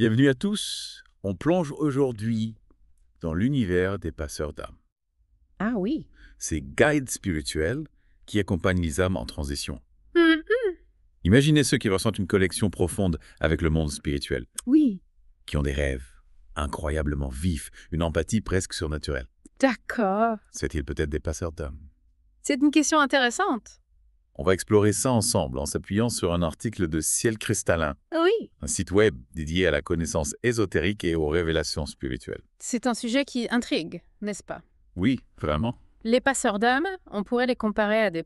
Bienvenue à tous. On plonge aujourd'hui dans l'univers des passeurs d'âmes. Ah oui. Ces guides spirituels qui accompagnent les âmes en transition. Mhm. Imaginez ceux qui ressentent une connexion profonde avec le monde spirituel, Oui, qui ont des rêves incroyablement vifs, une empathie presque surnaturelle. d'accord. C'est-il peut-être des passeurs d'âmes? C'est une question intéressante. On va explorer ça ensemble en s'appuyant sur un article de Ciel Cristallin, Oui, un site web dédié à la connaissance ésotérique et aux révélations spirituelles. c'est un sujet qui intrigue, n'est-ce pas? Oui, vraiment? Les passeurs d'âme, on pourrait les comparer à des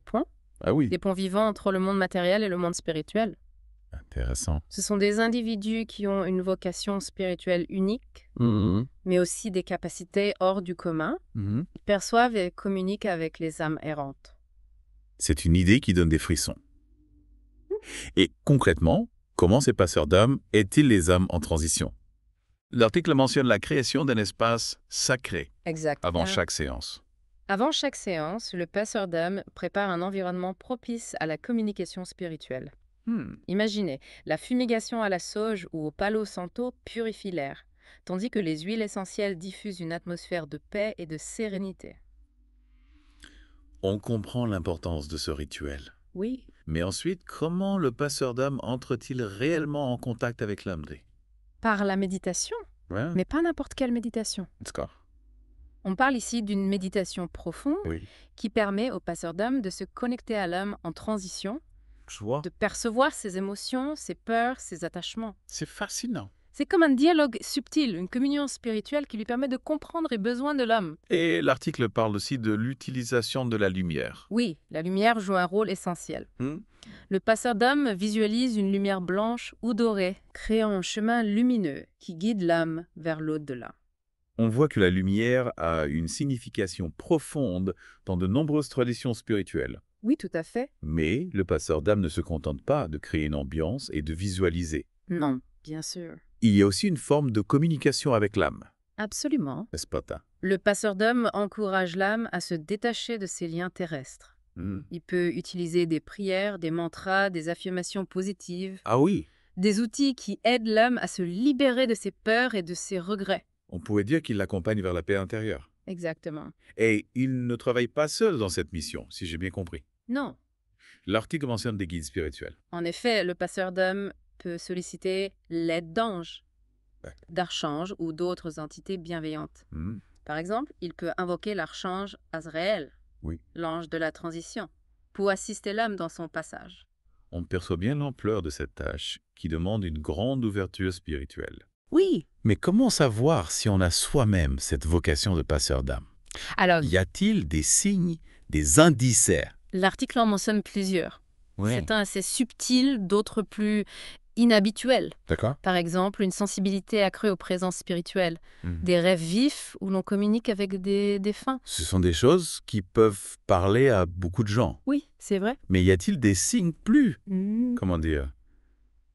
Ah oui, ponts vivants entre le monde matériel et le monde spirituel. intéressant. Ce sont des individus qui ont une vocation spirituelle unique, mais aussi des capacités hors du commun. Mhm. Ils perçoivent et communiquent avec les âmes errantes. C'est une idée qui donne des frissons. Et concrètement, comment ces passeurs d'âmes aident-ils les âmes en transition? L'article mentionne la création d'un espace sacré Exact. avant chaque séance. Avant chaque séance, le passeur d'âme prépare un environnement propice à la communication spirituelle. Imaginez, la fumigation à la sauge ou au palo santo purifie l'air, tandis que les huiles essentielles diffusent une atmosphère de paix et de sérénité. On comprend l'importance de ce rituel. Oui. Mais ensuite, comment le passeur d'âme entre-t-il réellement en contact avec l'âme? Par la méditation, Ouais, mais pas n'importe quelle méditation. d'accord. On parle ici d'une méditation profonde Oui, qui permet au passeur d'âme de se connecter à l'âme en transition, je vois. de percevoir ses émotions, ses peurs, ses attachements. C'est fascinant. C'est comme un dialogue subtil, une communion spirituelle qui lui permet de comprendre les besoins de l'homme. Et l'article parle aussi de l'utilisation de la lumière. Oui, la lumière joue un rôle essentiel. Hmm. Le passeur d'âme visualise une lumière blanche ou dorée, créant un chemin lumineux qui guide l'âme vers l'au-delà. On voit que la lumière a une signification profonde dans de nombreuses traditions spirituelles. Oui, tout à fait. Mais le passeur d'âme ne se contente pas de créer une ambiance et de visualiser. Non, bien sûr. Il y a aussi une forme de communication avec l'âme, Absolument. n'est-ce pas, Ta? Le passeur d'âme encourage l'âme à se détacher de ses liens terrestres. Hmm. Il peut utiliser des prières, des mantras, des affirmations positives, Ah oui, des outils qui aident l'âme à se libérer de ses peurs et de ses regrets. on pourrait dire qu'il l'accompagne vers la paix intérieure. Exactement. Et il ne travaille pas seul dans cette mission, si j'ai bien compris. Non. L'article mentionne des guides spirituels. En effet, le passeur d'âme peut solliciter l'aide d'anges, Ouais. d'archanges ou d'autres entités bienveillantes. Hmm. Par exemple, il peut invoquer l'archange Azraël, Oui. l'ange de la transition, pour assister l'âme dans son passage. On perçoit bien l'ampleur de cette tâche qui demande une grande ouverture spirituelle. Oui. Mais comment savoir si on a soi-même cette vocation de passeur d'âme? Alors, Y a-t-il des signes, des indices? l'article en mentionne plusieurs. Oui. Certains assez subtils, d'autres plus inhabituels. D'accord. Par exemple, une sensibilité accrue aux présences spirituelles, Mhm. des rêves vifs où l'on communique avec des défunts. Ce sont des choses qui peuvent parler à beaucoup de gens. Oui, c'est vrai. Mais y a-t-il des signes plus, comment dire,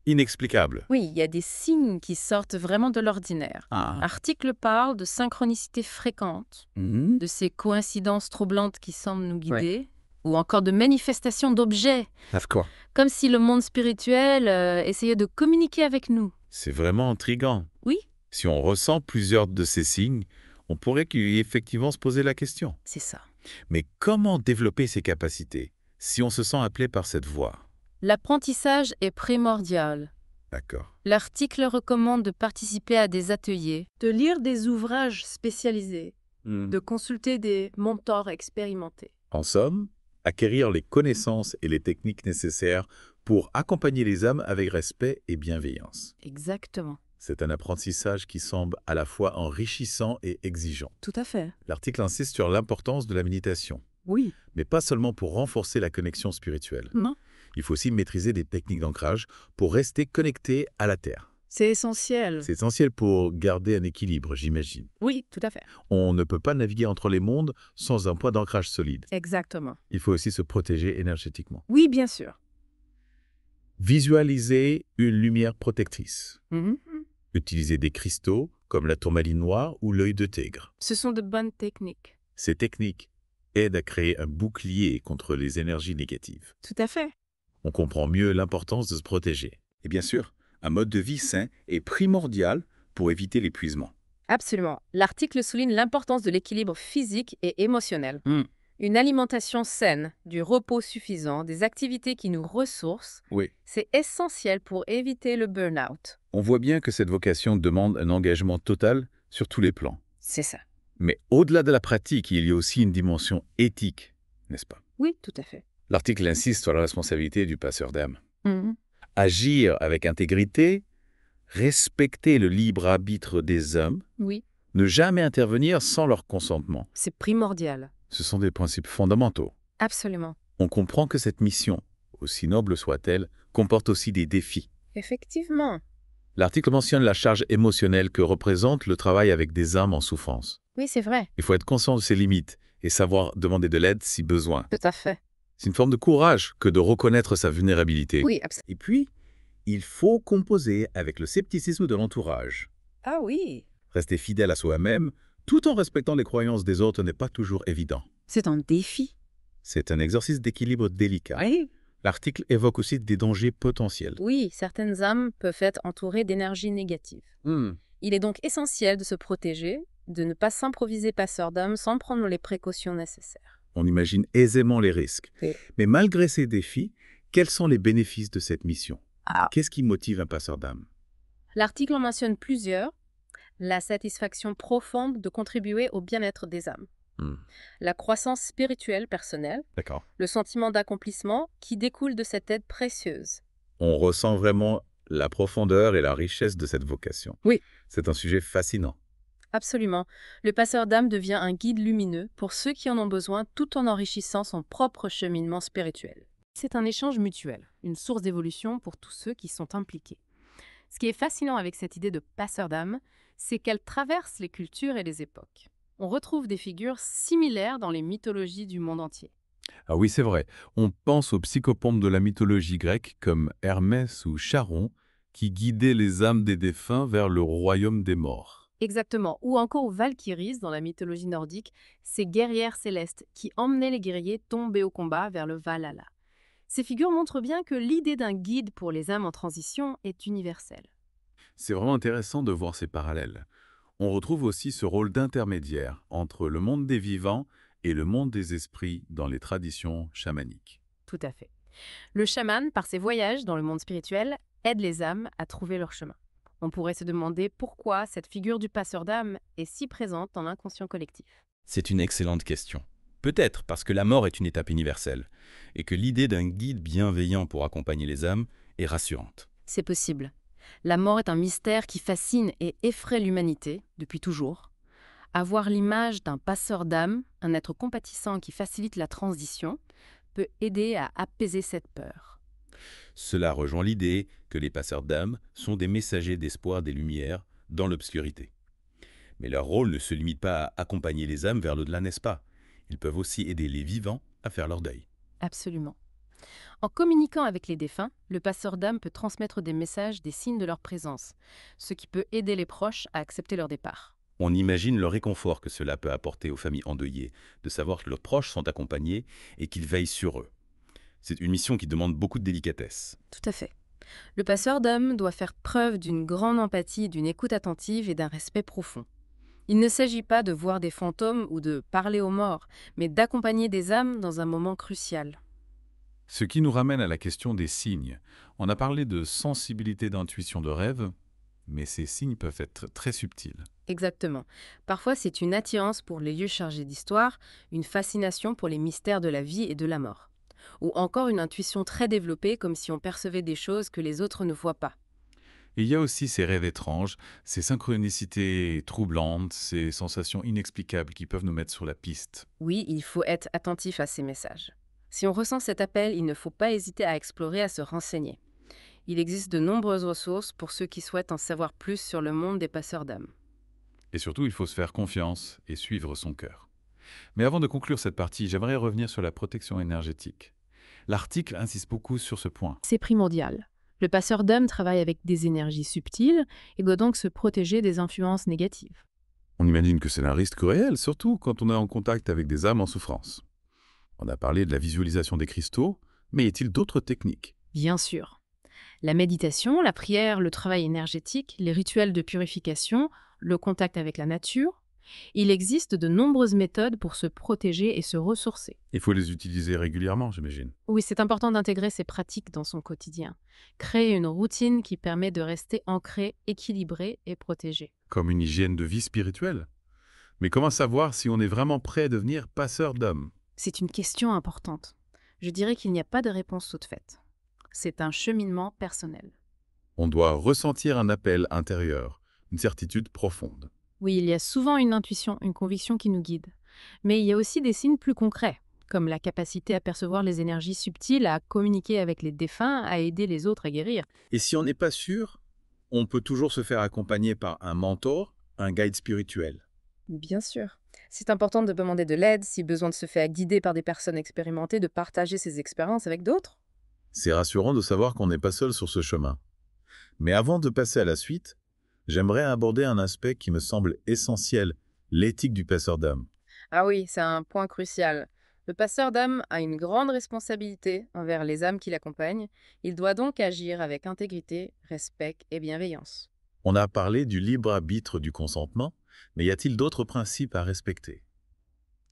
inexplicables? Oui, il y a des signes qui sortent vraiment de l'ordinaire. Ah. L'article parle de synchronicité fréquente, Mhm. de ces coïncidences troublantes qui semblent nous guider, ou encore de manifestations d'objets, D'accord. comme si le monde spirituel essayait de communiquer avec nous. C'est vraiment intriguant. Oui, Si on ressent plusieurs de ces signes, on pourrait effectivement se poser la question. c'est ça. Mais comment développer ces capacités si on se sent appelé par cette voie? L'apprentissage est primordial. D'accord. L'article recommande de participer à des ateliers, de lire des ouvrages spécialisés, de consulter des mentors expérimentés. En somme, acquérir les connaissances et les techniques nécessaires pour accompagner les âmes avec respect et bienveillance. Exactement. C'est un apprentissage qui semble à la fois enrichissant et exigeant. Tout à fait. L'article insiste sur l'importance de la méditation, Oui. mais pas seulement pour renforcer la connexion spirituelle. Non. Il faut aussi maîtriser des techniques d'ancrage pour rester connecté à la Terre. C'est essentiel. C'est essentiel pour garder un équilibre, j'imagine. Oui, tout à fait. On ne peut pas naviguer entre les mondes sans un point d'ancrage solide. Exactement. Il faut aussi se protéger énergétiquement. Oui, bien sûr. Visualiser une lumière protectrice. Mhm. Utiliser des cristaux comme la tourmaline noire ou l'œil de tigre. Ce sont de bonnes techniques. Ces techniques aident à créer un bouclier contre les énergies négatives. Tout à fait. On comprend mieux l'importance de se protéger. Et bien sûr, Un mode de vie sain est primordial pour éviter l'épuisement. Absolument. L'article souligne l'importance de l'équilibre physique et émotionnel. Hmm. Une alimentation saine, du repos suffisant, des activités qui nous ressourcent, Oui. c'est essentiel pour éviter le burn-out. On voit bien que cette vocation demande un engagement total sur tous les plans. C'est ça. Mais au-delà de la pratique, il y a aussi une dimension éthique, n'est-ce pas? Oui, tout à fait. L'article insiste sur la responsabilité du passeur d'âme. Mhm. Agir avec intégrité, respecter le libre arbitre des hommes, Oui, ne jamais intervenir sans leur consentement. c'est primordial. Ce sont des principes fondamentaux. Absolument. On comprend que cette mission, aussi noble soit-elle, comporte aussi des défis. Effectivement. L'article mentionne la charge émotionnelle que représente le travail avec des âmes en souffrance. Oui, c'est vrai. Il faut être conscient de ses limites et savoir demander de l'aide si besoin. Tout à fait. C'est une forme de courage que de reconnaître sa vulnérabilité. Oui, absolument. Et puis, il faut composer avec le scepticisme de l'entourage. Ah oui. Rester fidèle à soi-même, tout en respectant les croyances des autres, n'est pas toujours évident. C'est un défi. C'est un exercice d'équilibre délicat. Oui. L'article évoque aussi des dangers potentiels. Oui, certaines âmes peuvent être entourées d'énergie négative. Il est donc essentiel de se protéger, de ne pas s'improviser passeur d'âme sans prendre les précautions nécessaires. On imagine aisément les risques. Oui. Mais malgré ces défis, quels sont les bénéfices de cette mission? Ah. Qu'est-ce qui motive un passeur d'âme? L'article en mentionne plusieurs. La satisfaction profonde de contribuer au bien-être des âmes. La croissance spirituelle personnelle, D'accord. le sentiment d'accomplissement qui découle de cette aide précieuse. On ressent vraiment la profondeur et la richesse de cette vocation. Oui. C'est un sujet fascinant. Absolument. Le passeur d'âme devient un guide lumineux pour ceux qui en ont besoin tout en enrichissant son propre cheminement spirituel. C'est un échange mutuel, une source d'évolution pour tous ceux qui sont impliqués. Ce qui est fascinant avec cette idée de passeur d'âme, c'est qu'elle traverse les cultures et les époques. On retrouve des figures similaires dans les mythologies du monde entier. Ah oui, c'est vrai. On pense aux psychopompes de la mythologie grecque comme Hermès ou Charon, qui guidaient les âmes des défunts vers le royaume des morts. Exactement. Ou encore aux Valkyries dans la mythologie nordique, ces guerrières célestes qui emmenaient les guerriers tombés au combat vers le Valhalla. Ces figures montrent bien que l'idée d'un guide pour les âmes en transition est universelle. C'est vraiment intéressant de voir ces parallèles. On retrouve aussi ce rôle d'intermédiaire entre le monde des vivants et le monde des esprits dans les traditions chamaniques. Tout à fait. Le chaman, par ses voyages dans le monde spirituel, aide les âmes à trouver leur chemin. On pourrait se demander pourquoi cette figure du passeur d'âme est si présente dans l'inconscient collectif. C'est une excellente question. Peut-être parce que la mort est une étape universelle et que l'idée d'un guide bienveillant pour accompagner les âmes est rassurante. C'est possible. La mort est un mystère qui fascine et effraie l'humanité depuis toujours. Avoir l'image d'un passeur d'âme, un être compatissant qui facilite la transition, peut aider à apaiser cette peur. Cela rejoint l'idée que les passeurs d'âme sont des messagers d'espoir des lumières dans l'obscurité. Mais leur rôle ne se limite pas à accompagner les âmes vers l'au-delà, n'est-ce pas? Ils peuvent aussi aider les vivants à faire leur deuil. Absolument. En communiquant avec les défunts, le passeur d'âme peut transmettre des messages, des signes de leur présence, ce qui peut aider les proches à accepter leur départ. On imagine le réconfort que cela peut apporter aux familles endeuillées, de savoir que leurs proches sont accompagnés et qu'ils veillent sur eux. C'est une mission qui demande beaucoup de délicatesse. Tout à fait. Le passeur d'âme doit faire preuve d'une grande empathie, d'une écoute attentive et d'un respect profond. Il ne s'agit pas de voir des fantômes ou de parler aux morts, mais d'accompagner des âmes dans un moment crucial. Ce qui nous ramène à la question des signes. On a parlé de sensibilité d'intuition de rêve, mais ces signes peuvent être très subtils. Exactement. Parfois, c'est une attirance pour les lieux chargés d'histoire, une fascination pour les mystères de la vie et de la mort. Ou encore une intuition très développée, comme si on percevait des choses que les autres ne voient pas. Il y a aussi ces rêves étranges, ces synchronicités troublantes, ces sensations inexplicables qui peuvent nous mettre sur la piste. Oui, il faut être attentif à ces messages. Si on ressent cet appel, il ne faut pas hésiter à explorer, à se renseigner. Il existe de nombreuses ressources pour ceux qui souhaitent en savoir plus sur le monde des passeurs d'âme. Et surtout, il faut se faire confiance et suivre son cœur. Mais avant de conclure cette partie, j'aimerais revenir sur la protection énergétique. L'article insiste beaucoup sur ce point. C'est primordial. Le passeur d'âme travaille avec des énergies subtiles et doit donc se protéger des influences négatives. On imagine que c'est un risque réel, surtout quand on est en contact avec des âmes en souffrance. On a parlé de la visualisation des cristaux, mais y a-t-il d'autres techniques? Bien sûr. La méditation, la prière, le travail énergétique, les rituels de purification, le contact avec la nature. Il existe de nombreuses méthodes pour se protéger et se ressourcer. Il faut les utiliser régulièrement, j'imagine. Oui, c'est important d'intégrer ces pratiques dans son quotidien. Créer une routine qui permet de rester ancré, équilibré et protégé. Comme une hygiène de vie spirituelle. Mais comment savoir si on est vraiment prêt à devenir passeur d'âme? C'est une question importante. Je dirais qu'il n'y a pas de réponse toute faite. C'est un cheminement personnel. On doit ressentir un appel intérieur, une certitude profonde. Oui, il y a souvent une intuition, une conviction qui nous guide. Mais il y a aussi des signes plus concrets, comme la capacité à percevoir les énergies subtiles, à communiquer avec les défunts, à aider les autres à guérir. Et si on n'est pas sûr, on peut toujours se faire accompagner par un mentor, un guide spirituel. Bien sûr. C'est important de demander de l'aide, si besoin de se faire guider par des personnes expérimentées, de partager ses expériences avec d'autres. C'est rassurant de savoir qu'on n'est pas seul sur ce chemin. Mais avant de passer à la suite, j'aimerais aborder un aspect qui me semble essentiel, l'éthique du passeur d'âme. Ah oui, c'est un point crucial. Le passeur d'âme a une grande responsabilité envers les âmes qui l'accompagnent. Il doit donc agir avec intégrité, respect et bienveillance. On a parlé du libre arbitre du consentement, mais y a-t-il d'autres principes à respecter?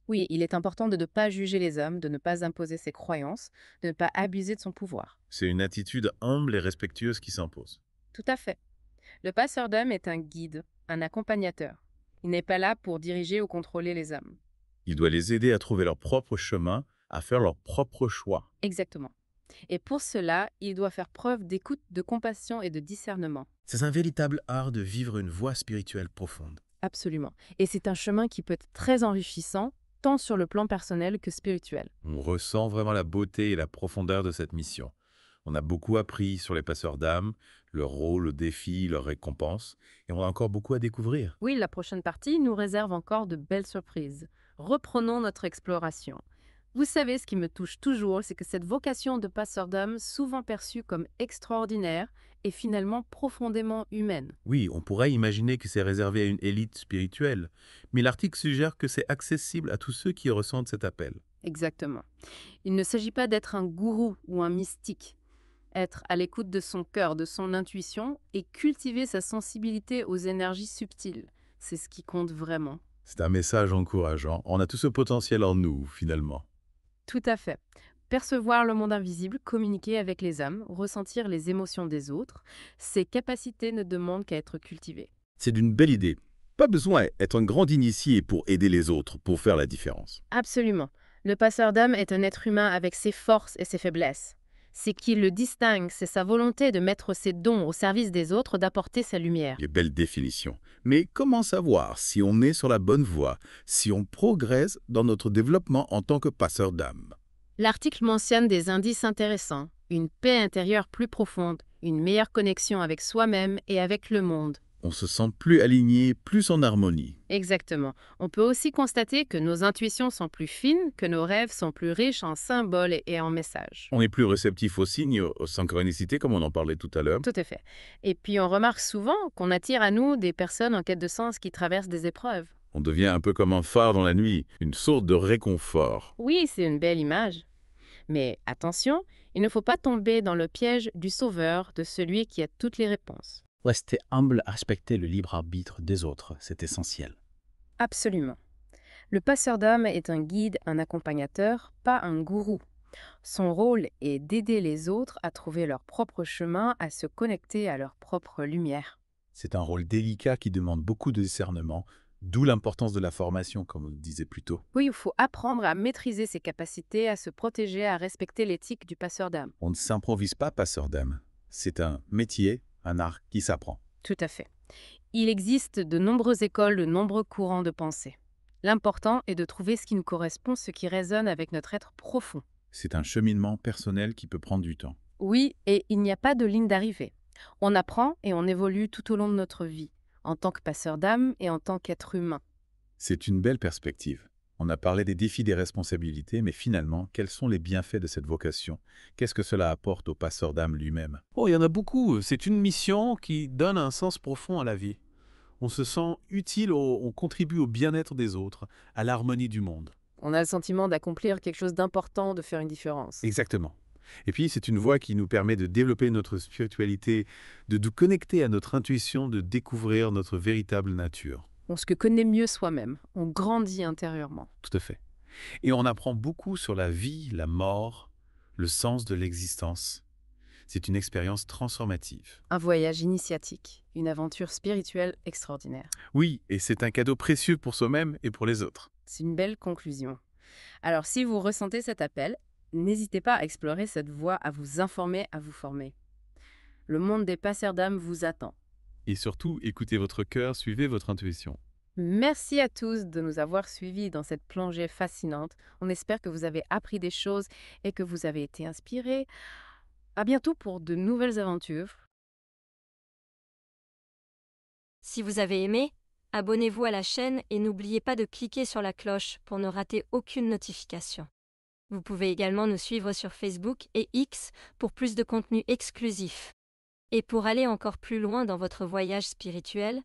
Oui, il est important de ne pas juger les âmes, de ne pas imposer ses croyances, de ne pas abuser de son pouvoir. C'est une attitude humble et respectueuse qui s'impose. Tout à fait. Le passeur d'âme est un guide, un accompagnateur. Il n'est pas là pour diriger ou contrôler les âmes. Il doit les aider à trouver leur propre chemin, à faire leur propre choix. Exactement. Et pour cela, il doit faire preuve d'écoute, de compassion et de discernement. C'est un véritable art de vivre une voie spirituelle profonde. Absolument. Et c'est un chemin qui peut être très enrichissant, tant sur le plan personnel que spirituel. On ressent vraiment la beauté et la profondeur de cette mission. On a beaucoup appris sur les passeurs d'âme, leur rôle, le défi, leurs récompenses, et on a encore beaucoup à découvrir. Oui, la prochaine partie nous réserve encore de belles surprises. Reprenons notre exploration. Vous savez, ce qui me touche toujours, c'est que cette vocation de passeur d'âme, souvent perçue comme extraordinaire, est finalement profondément humaine. Oui, on pourrait imaginer que c'est réservé à une élite spirituelle, mais l'article suggère que c'est accessible à tous ceux qui ressentent cet appel. Exactement. Il ne s'agit pas d'être un gourou ou un mystique. Être à l'écoute de son cœur, de son intuition et cultiver sa sensibilité aux énergies subtiles. C'est ce qui compte vraiment. C'est un message encourageant. On a tout ce potentiel en nous, finalement. Tout à fait. Percevoir le monde invisible, communiquer avec les âmes, ressentir les émotions des autres, ces capacités ne demandent qu'à être cultivées. C'est d'une belle idée. Pas besoin d'être un grand initié pour aider les autres, pour faire la différence. Absolument. Le passeur d'âme est un être humain avec ses forces et ses faiblesses. Ce qui le distingue, c'est sa volonté de mettre ses dons au service des autres, d'apporter sa lumière. Des belles définitions. Mais comment savoir si on est sur la bonne voie, si on progresse dans notre développement en tant que passeur d'âme? L'article mentionne des indices intéressants, une paix intérieure plus profonde, une meilleure connexion avec soi-même et avec le monde. On se sent plus aligné, plus en harmonie. Exactement. On peut aussi constater que nos intuitions sont plus fines, que nos rêves sont plus riches en symboles et en messages. On est plus réceptif aux signes, aux synchronicités, comme on en parlait tout à l'heure. Tout à fait. Et puis on remarque souvent qu'on attire à nous des personnes en quête de sens qui traversent des épreuves. On devient un peu comme un phare dans la nuit, une source de réconfort. Oui, c'est une belle image. Mais attention, il ne faut pas tomber dans le piège du sauveur, de celui qui a toutes les réponses. Rester humble, respecter le libre arbitre des autres, c'est essentiel. Absolument. Le passeur d'âme est un guide, un accompagnateur, pas un gourou. Son rôle est d'aider les autres à trouver leur propre chemin, à se connecter à leur propre lumière. C'est un rôle délicat qui demande beaucoup de discernement, d'où l'importance de la formation, comme on le disait plus tôt. Oui, il faut apprendre à maîtriser ses capacités, à se protéger, à respecter l'éthique du passeur d'âme. On ne s'improvise pas passeur d'âme. C'est un métier, un art qui s'apprend. Tout à fait. Il existe de nombreuses écoles, de nombreux courants de pensée. L'important est de trouver ce qui nous correspond, ce qui résonne avec notre être profond. C'est un cheminement personnel qui peut prendre du temps. Oui, et il n'y a pas de ligne d'arrivée. On apprend et on évolue tout au long de notre vie, en tant que passeur d'âme et en tant qu'être humain. C'est une belle perspective. On a parlé des défis, des responsabilités, mais finalement, quels sont les bienfaits de cette vocation? Qu'est-ce que cela apporte au passeur d'âme lui-même? Oh, il y en a beaucoup. C'est une mission qui donne un sens profond à la vie. On se sent utile, on contribue au bien-être des autres, à l'harmonie du monde. On a le sentiment d'accomplir quelque chose d'important, de faire une différence. Exactement. Et puis, c'est une voie qui nous permet de développer notre spiritualité, de nous connecter à notre intuition, de découvrir notre véritable nature. On se connaît mieux soi-même, on grandit intérieurement. Tout à fait. Et on apprend beaucoup sur la vie, la mort, le sens de l'existence. C'est une expérience transformative. Un voyage initiatique, une aventure spirituelle extraordinaire. Oui, et c'est un cadeau précieux pour soi-même et pour les autres. C'est une belle conclusion. Alors, si vous ressentez cet appel, n'hésitez pas à explorer cette voie, à vous informer, à vous former. Le monde des passeurs d'âme vous attend. Et surtout, écoutez votre cœur, suivez votre intuition. Merci à tous de nous avoir suivis dans cette plongée fascinante. On espère que vous avez appris des choses et que vous avez été inspirés. À bientôt pour de nouvelles aventures. Si vous avez aimé, abonnez-vous à la chaîne et n'oubliez pas de cliquer sur la cloche pour ne rater aucune notification. Vous pouvez également nous suivre sur Facebook et X pour plus de contenu exclusif. Et pour aller encore plus loin dans votre voyage spirituel,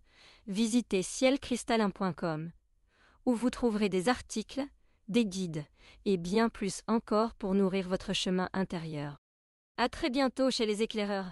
visitez cielcristallin.com, où vous trouverez des articles, des guides et bien plus encore pour nourrir votre chemin intérieur. À très bientôt chez les éclaireurs.